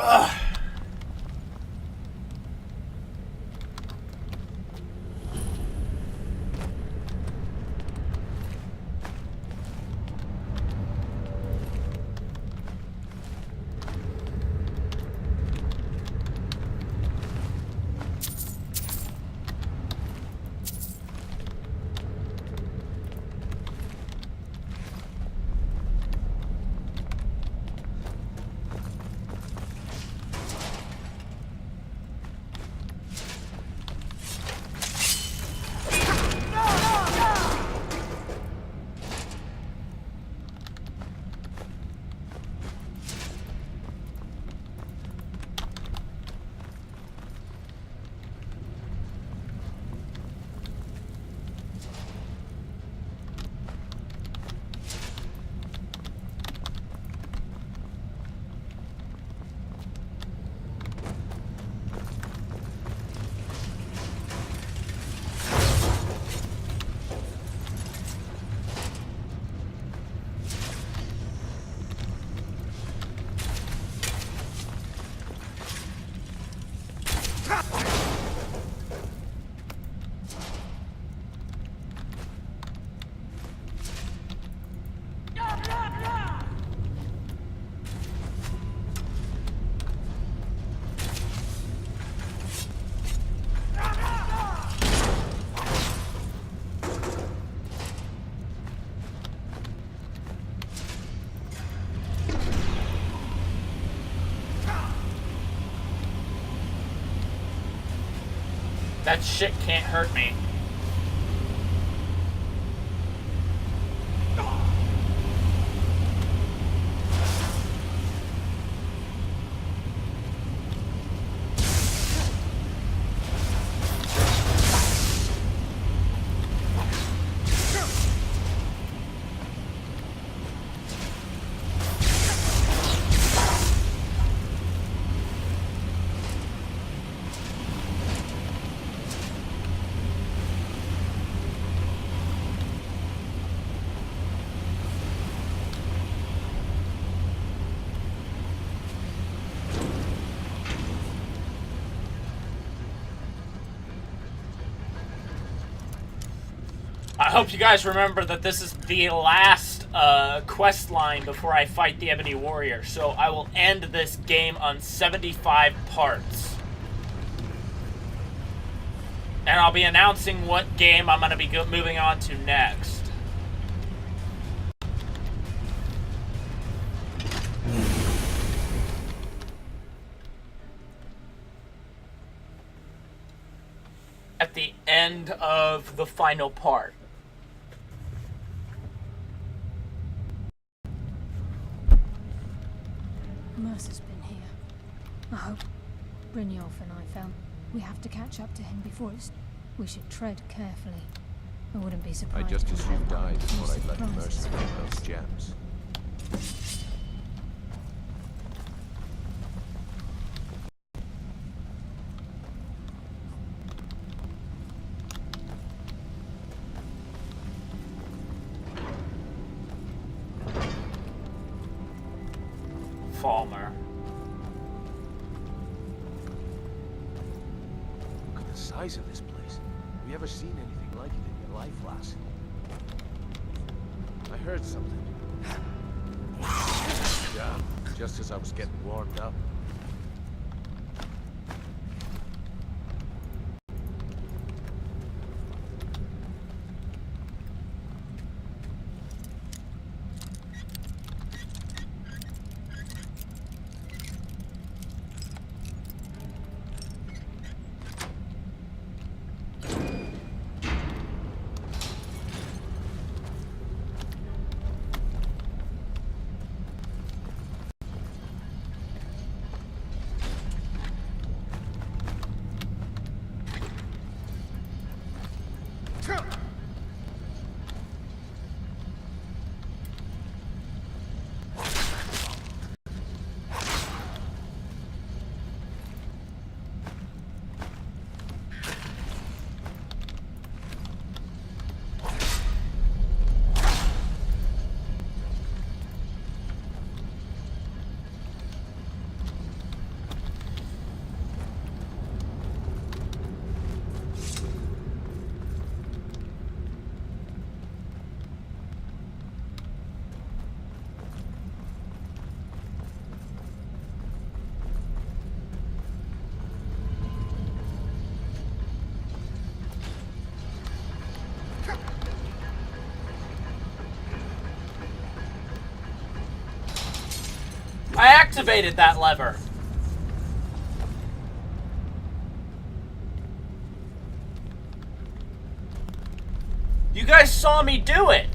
Ugh. That shit can't hurt me. I hope you guys remember that this is the last quest line before I fight the Ebony Warrior. So I will end this game on 75 parts. And I'll be announcing what game I'm going to be moving on to next. At the end of the final part. Mercer's been here. I hope Brynjolf and I found. We have to catch up to him before it's. We should tread carefully. I wouldn't be surprised. I just as you died before I let surprises. Mercer get those gems. Falmer. Look at the size of this place. Have you ever seen anything like it in your life, lass? I heard something. Damn, just as I was getting warmed up. activated that lever. You guys saw me do it.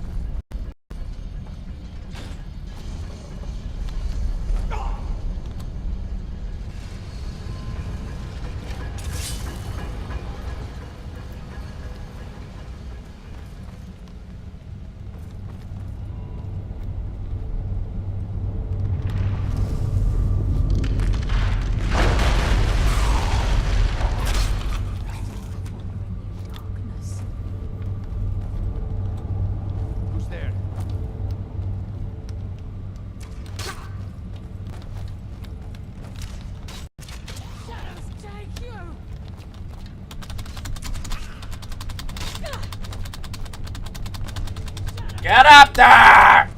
Who's there? Shadows take you! Get up there!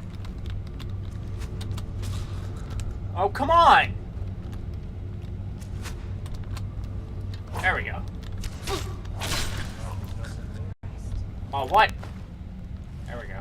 Oh, come on! There we go. Oh, what? There we go.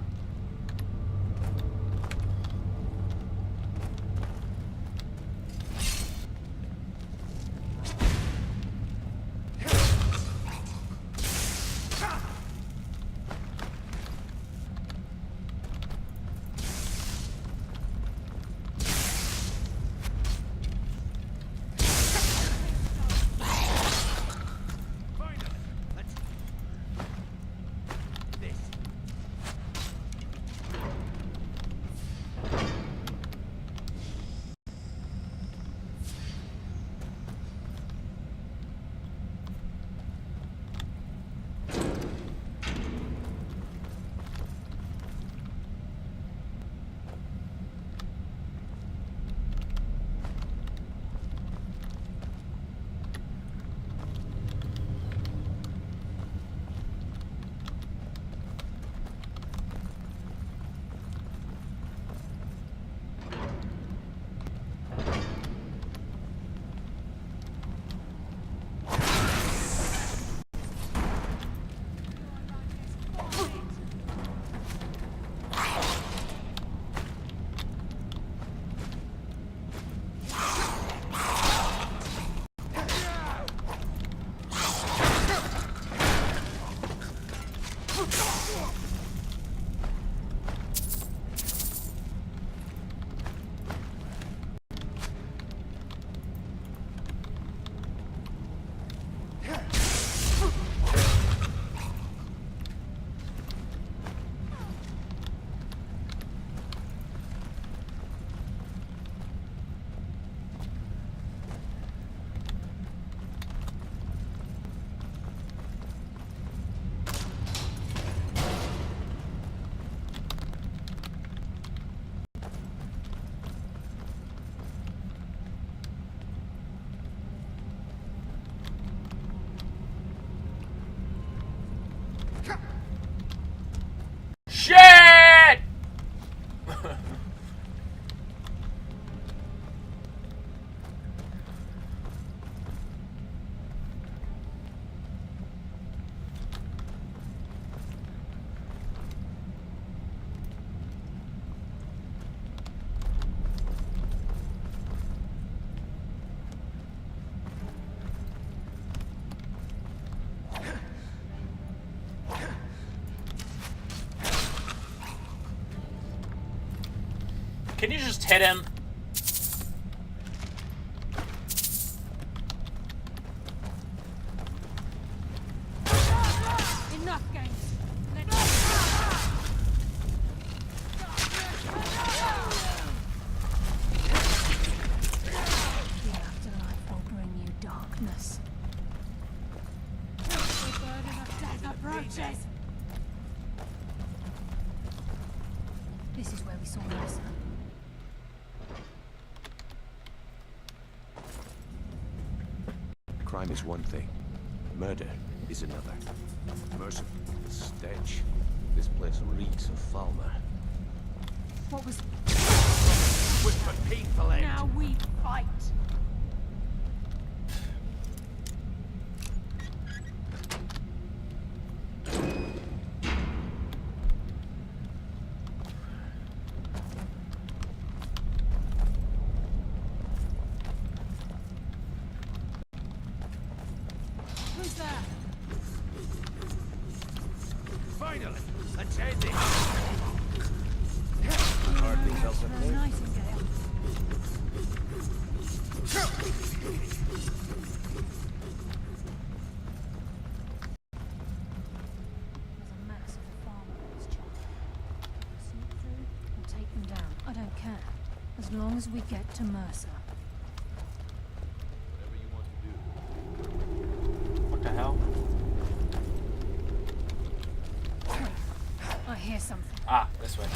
Shit! Can you just hit him? Enough games. The afterlife will bring you darkness. The burden of death approaches. This is where we saw Mercer. Crime is one thing. Murder is another. Mercer, the stench. This place reeks of Falmer. What was... With the painful end. Now we fight. Excellent. Attending. Hardly felt a thing. Nightingale. There's a massive farmer in this job. Sneak through or take them down. I don't care. As long as we get to Mercer. Whatever you want to do. What the hell? I hear something. Ah, this way.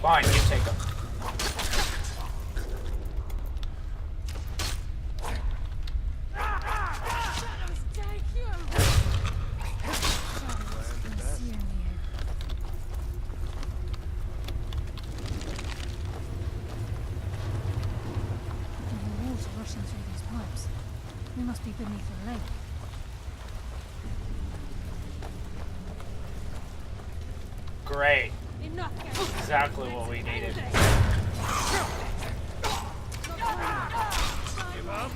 Fine, you take them. Rushing through these pipes. We must be beneath a lake. Great. Enough. Exactly what we needed. Give up.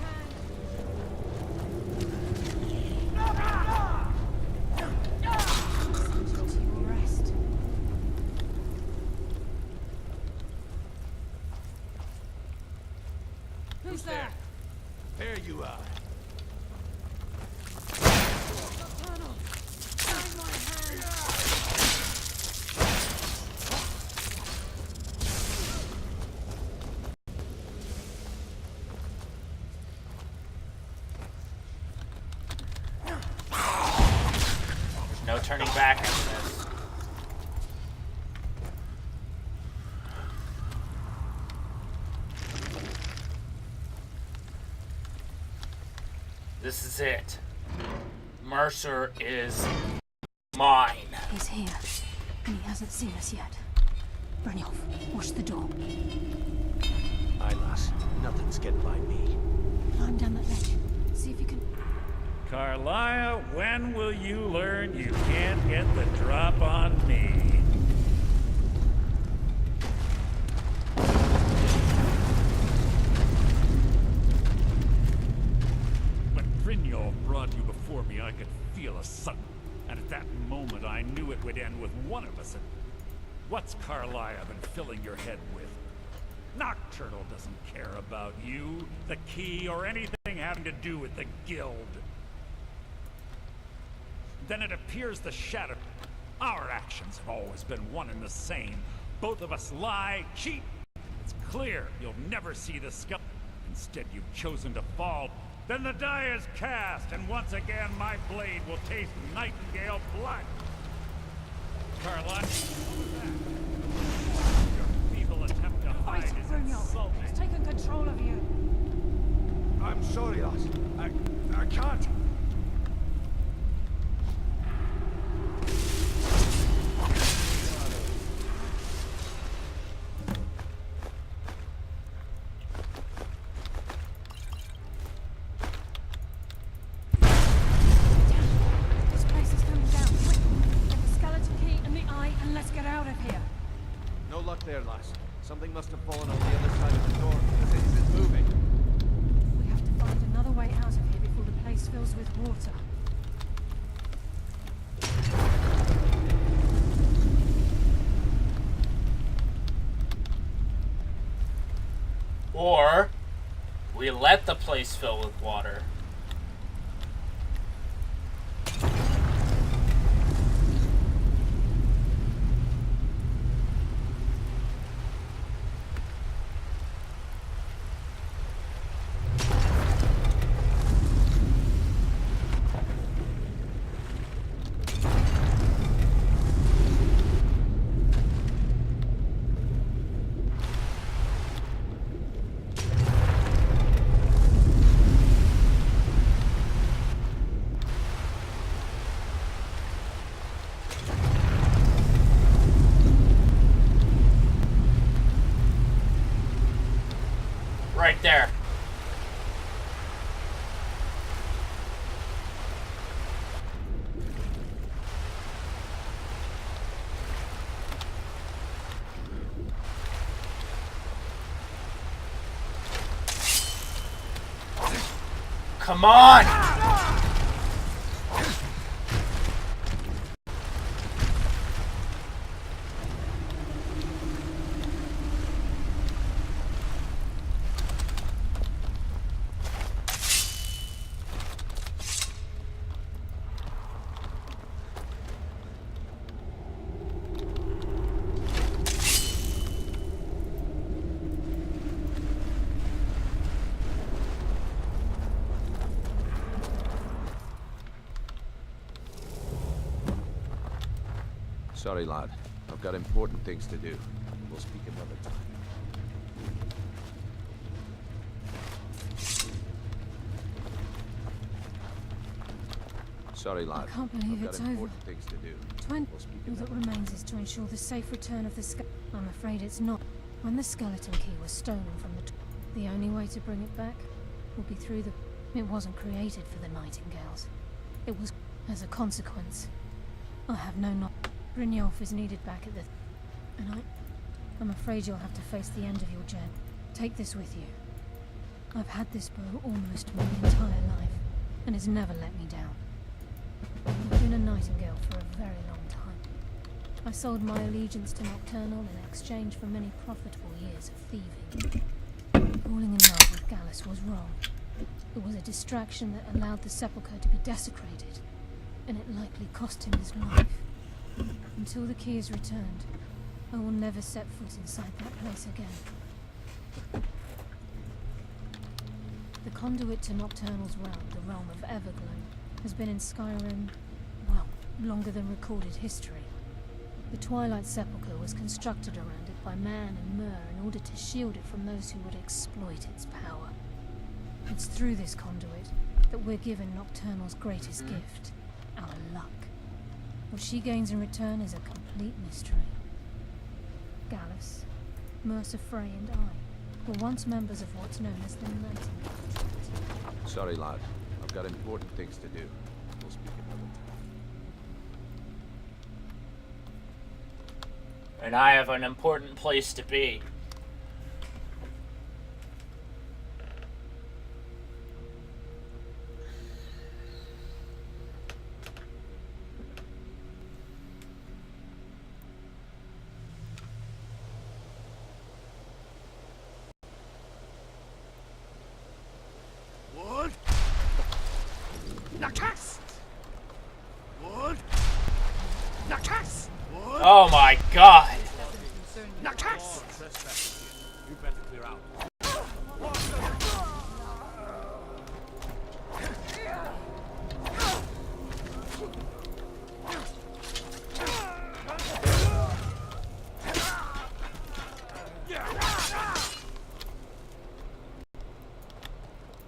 To your rest. Who's there? There you are. Colonel, sign my hand. There's no turning back after this. This is it. Mercer is mine. He's here, and he hasn't seen us yet. Brynjolf, watch the door. Aye, lass. Nothing's getting by me. Climb down that ledge. See if you can... Carlia, when will you learn you can't get the drop on me? When Brynjolf brought you before me, I could feel a sudden. And at that moment, I knew it would end with one of us. What's Carlia been filling your head with? Nocturnal doesn't care about you, the key, or anything having to do with the guild. Then it appears the shadow. Our actions have always been one and the same. Both of us lie, cheat. It's clear you'll never see the skull. Instead, you've chosen to fall. Then the die is cast, and once again my blade will taste Nightingale blood. Carla, your feeble attempt to hide Fight, is Brynjolf. insulting. He's taken control of you. I'm sorry, lass. I can't. This place is coming down. Quick, get the skeleton key and the eye, and let's get out of here. No luck there, lass. Something must have fallen on the other side of the door because it isn't moving. We have to find another way out of here before the place fills with water. Or we let the place fill with water. Right there. Come on! Sorry, lad. I've got important things to do. We'll speak another time. Sorry, lad. I can't believe I've it's got over. important things to do. 20. We'll speak All that another time. remains is to ensure the safe return of the I'm afraid it's not. When the skeleton key was stolen from the only way to bring it back would be through the... It wasn't created for the Nightingales. It was as a consequence. I have no Brynjolf is needed back at the... And I'm afraid you'll have to face the end of your journey. Take this with you. I've had this bow almost my entire life, and it's never let me down. I've been a Nightingale for a very long time. I sold my allegiance to Nocturnal in exchange for many profitable years of thieving. Falling in love with Gallus was wrong. It was a distraction that allowed the sepulchre to be desecrated, and it likely cost him his life. Until the key is returned, I will never set foot inside that place again. The conduit to Nocturnal's realm, the realm of Everglow, has been in Skyrim, well, longer than recorded history. The Twilight Sepulchre was constructed around it by man and Myr in order to shield it from those who would exploit its power. It's through this conduit that we're given Nocturnal's greatest gift, our luck. What she gains in return is a complete mystery. Gallus, Mercer Frey and I were once members of what's known as the Nightingale Trinity. Sorry, lad. I've got important things to do. We'll speak another time. And I have an important place to be. Wood! Nakas! Wood! Nakas! Wood! Oh my god! Nakas! You better clear out.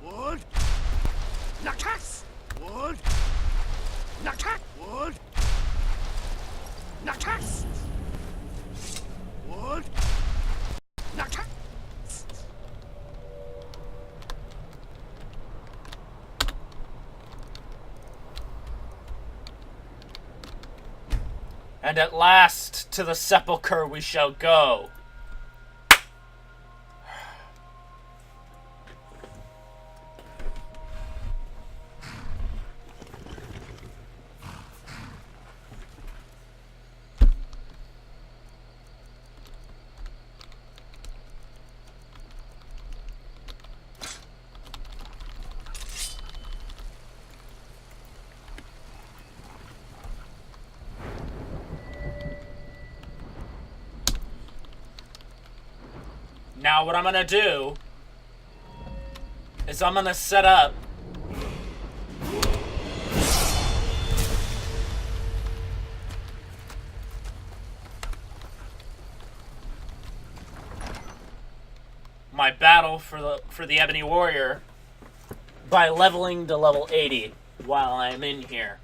Wood! Nakas! Wood! Nakas! Wood! Nakas! Wood! Nakas! And at last, to the sepulchre we shall go. Now what I'm gonna do is I'm gonna set up my battle for the Ebony Warrior by leveling to level 80 while I'm in here.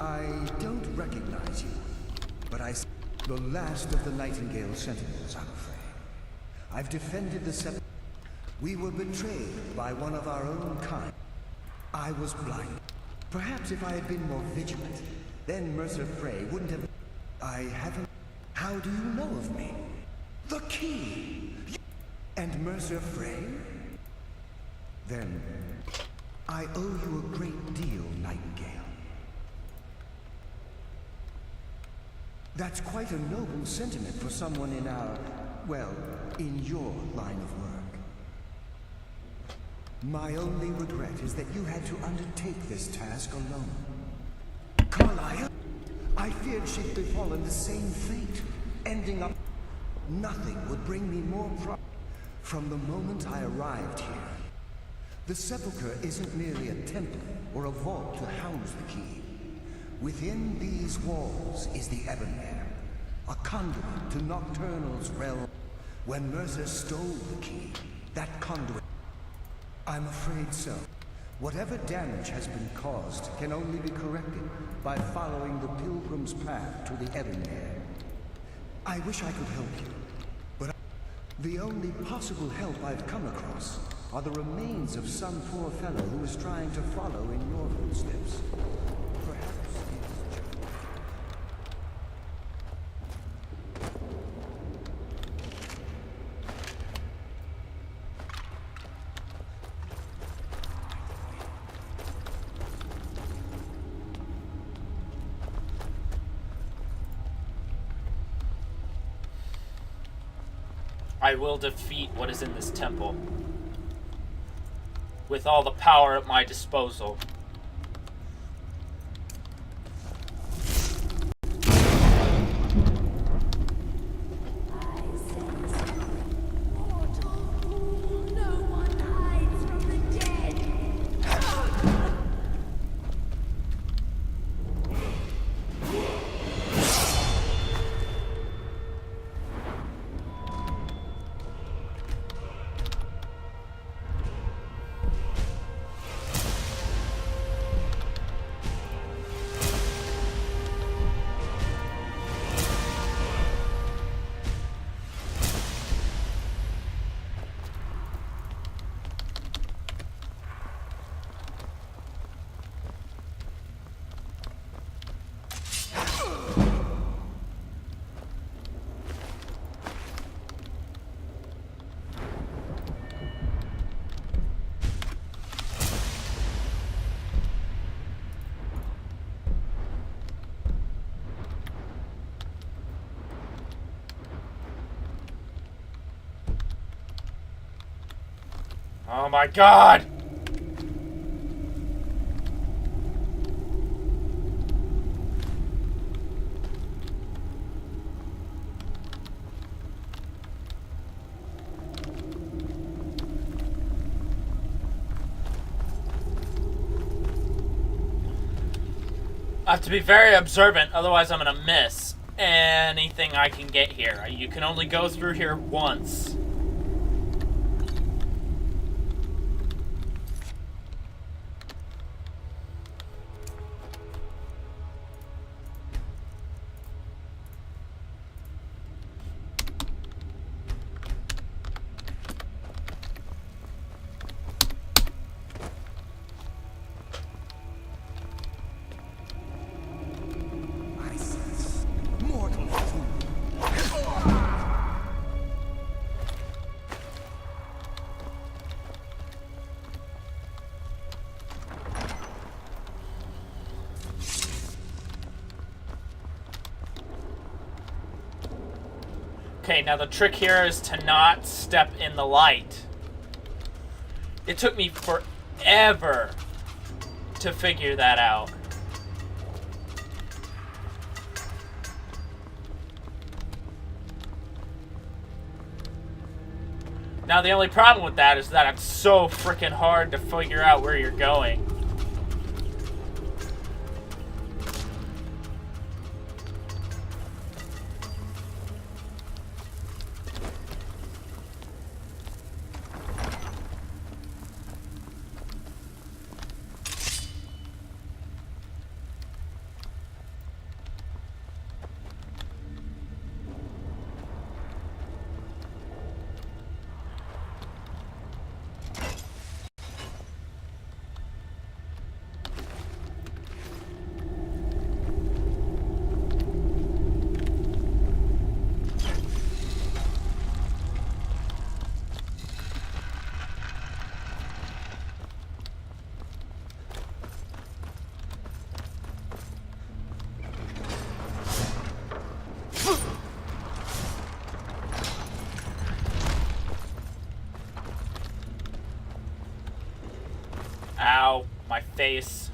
I don't recognize you, but I... The last of the Nightingale Sentinels, I'm afraid. I've defended the We were betrayed by one of our own kind. I was blind. Perhaps if I had been more vigilant, then Mercer Frey wouldn't have... I haven't... How do you know of me? The key! And Mercer Frey? Then, I owe you a great deal, Nightingale. That's quite a noble sentiment for someone in our, well, in your line of work. My only regret is that you had to undertake this task alone. Carlyle, I feared she'd befallen the same fate, ending up... Nothing would bring me more From the moment I arrived here, the Sepulchre isn't merely a temple or a vault to house the key. Within these walls is the Ebonmere, a conduit to Nocturnal's realm. When Mercer stole the key, that conduit... I'm afraid so. Whatever damage has been caused can only be corrected by following the Pilgrim's path to the Ebonmere. I wish I could help you, but the only possible help I've come across are the remains of some poor fellow who is trying to follow in your footsteps. Perhaps he is... I will defeat what is in this temple with all the power at my disposal. Oh my god! I have to be very observant, otherwise I'm gonna miss anything I can get here. You can only go through here once. Okay, now the trick here is to not step in the light. It took me forever to figure that out. Now the only problem with that is that it's so freaking hard to figure out where you're going. Ow, my face.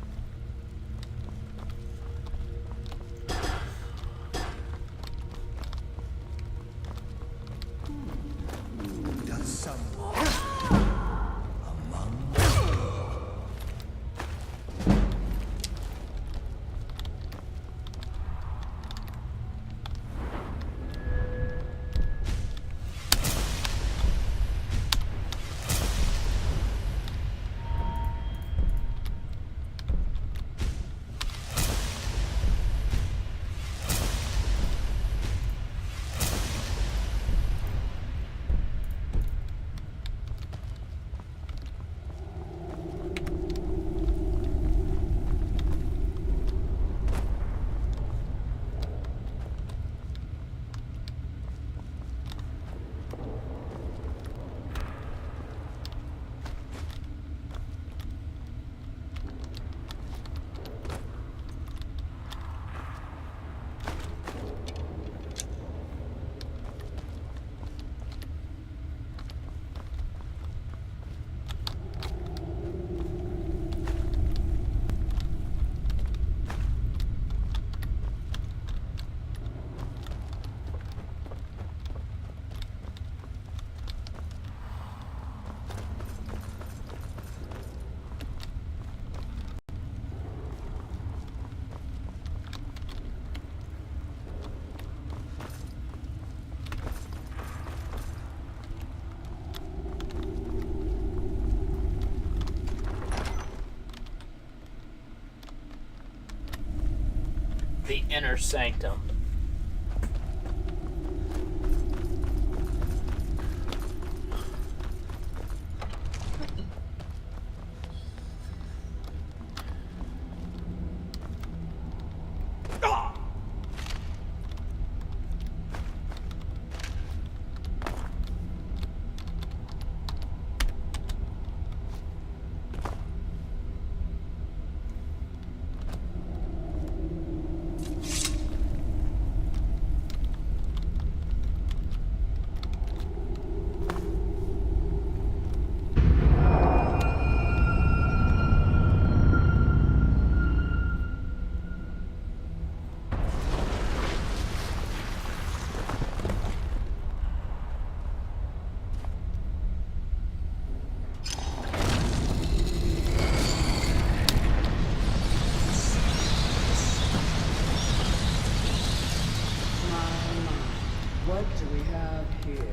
the inner sanctum. What do we have here?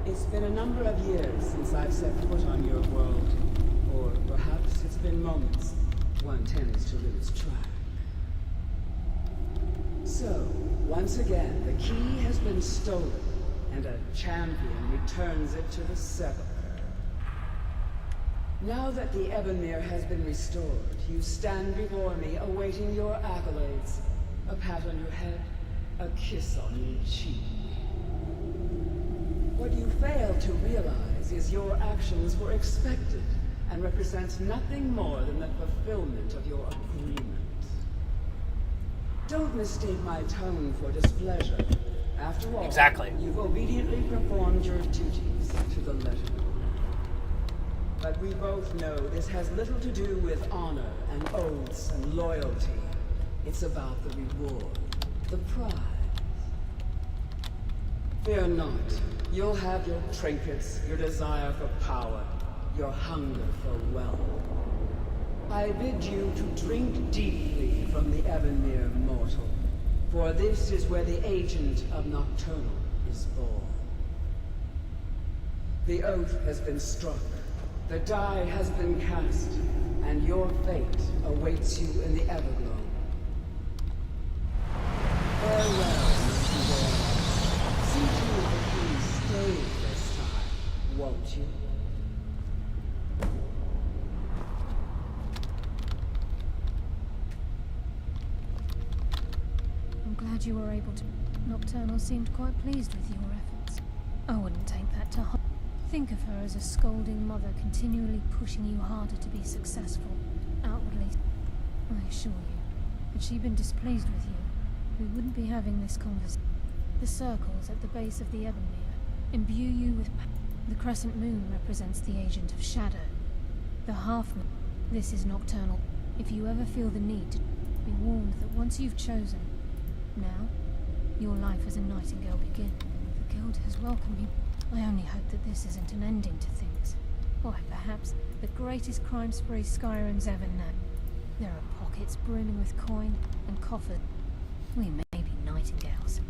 It's been a number of years since I've set foot on your world. Or perhaps it's been moments. One tends to lose track. So, once again, the key has been stolen, and a champion returns it to the sepulchre. Now that the Ebonmere has been restored, you stand before me awaiting your accolades. A pat on your head, a kiss on your cheek. What you fail to realize is your actions were expected and represent nothing more than the fulfillment of your agreement. Don't mistake my tone for displeasure. After all, Exactly. you've obediently performed your duties to the letter. But we both know this has little to do with honor and oaths and loyalty. It's about the reward, the prize. Fear not. You'll have your trinkets, your desire for power, your hunger for wealth. I bid you to drink deeply from the Ebonmere mortal, for this is where the agent of Nocturnal is born. The oath has been struck, the die has been cast, and your fate awaits you in the Everglow. Farewell, Mr. Ware. See to it that you stay this time, won't you? I'm glad you were able to. Nocturnal seemed quite pleased with your efforts. I wouldn't take that to heart. Think of her as a scolding mother continually pushing you harder to be successful. Outwardly, I assure you, had she been displeased with you, we wouldn't be having this conversation. The circles at the base of the Ebonmere imbue you with the crescent moon represents the agent of shadow. The half moon, this is Nocturnal. If you ever feel the need to be warned that once you've chosen, now, your life as a nightingale begins. The guild has welcomed you. I only hope that this isn't an ending to things. Why, perhaps the greatest crime spree Skyrim's ever known. There are pockets brimming with coin and coffers. We may be nightingales,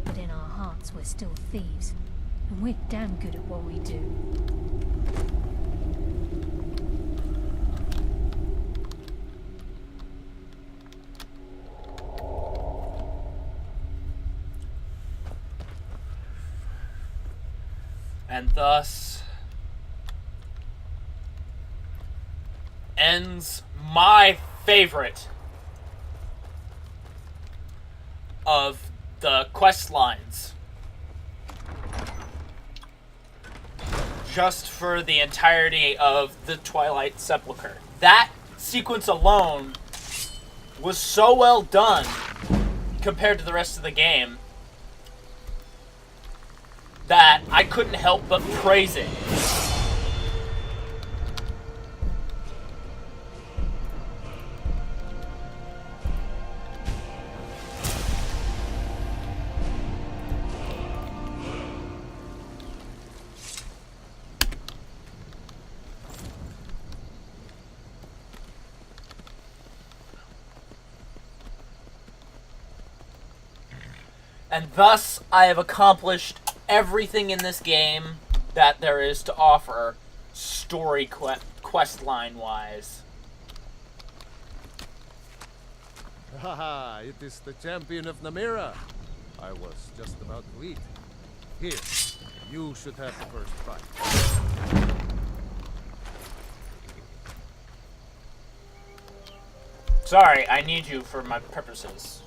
but in our hearts we're still thieves. And we're damn good at what we do. And thus ends my favorite of the quest lines. Just for the entirety of the Twilight Sepulchre. That sequence alone was so well done compared to the rest of the game that I couldn't help but praise it. And thus, I have accomplished everything in this game that there is to offer, story quest line wise. Haha, it is the champion of Namira. I was just about to eat. Here, you should have the first bite. Sorry, I need you for my purposes.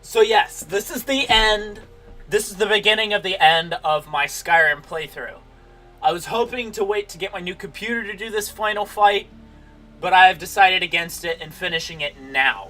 So yes, this is the end. This is the beginning of the end of my Skyrim playthrough. I was hoping to wait to get my new computer to do this final fight, but I have decided against it and finishing it now.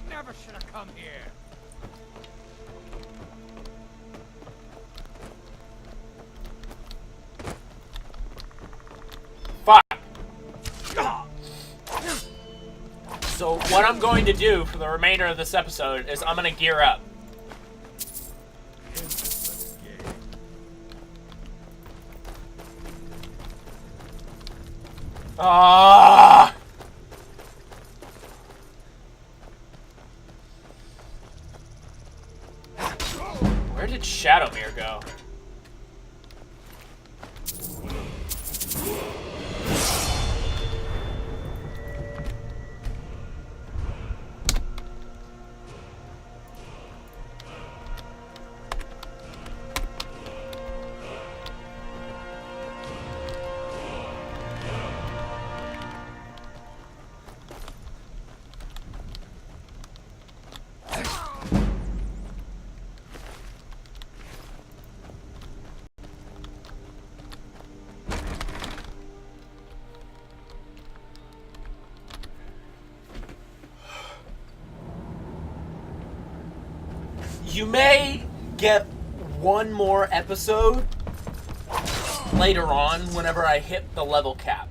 Never should have come here. Fuck. So what I'm going to do for the remainder of this episode is I'm going to gear up. Ah! Where did Shadowmere go? You may get one more episode later on whenever I hit the level cap.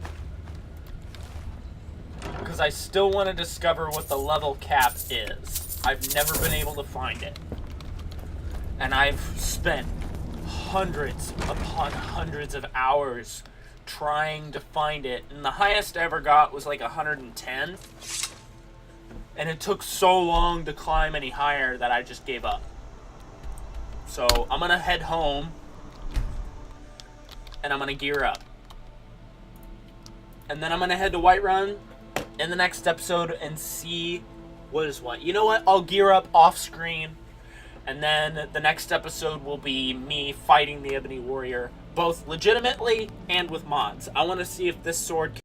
Because I still want to discover what the level cap is. I've never been able to find it. And I've spent hundreds upon hundreds of hours trying to find it. And the highest I ever got was like 110. And it took so long to climb any higher that I just gave up. So I'm gonna head home and I'm gonna gear up. And then I'm gonna head to Whiterun in the next episode and see what is what. You know what? I'll gear up off screen, and then the next episode will be me fighting the Ebony Warrior, both legitimately and with mods. I want to see if this sword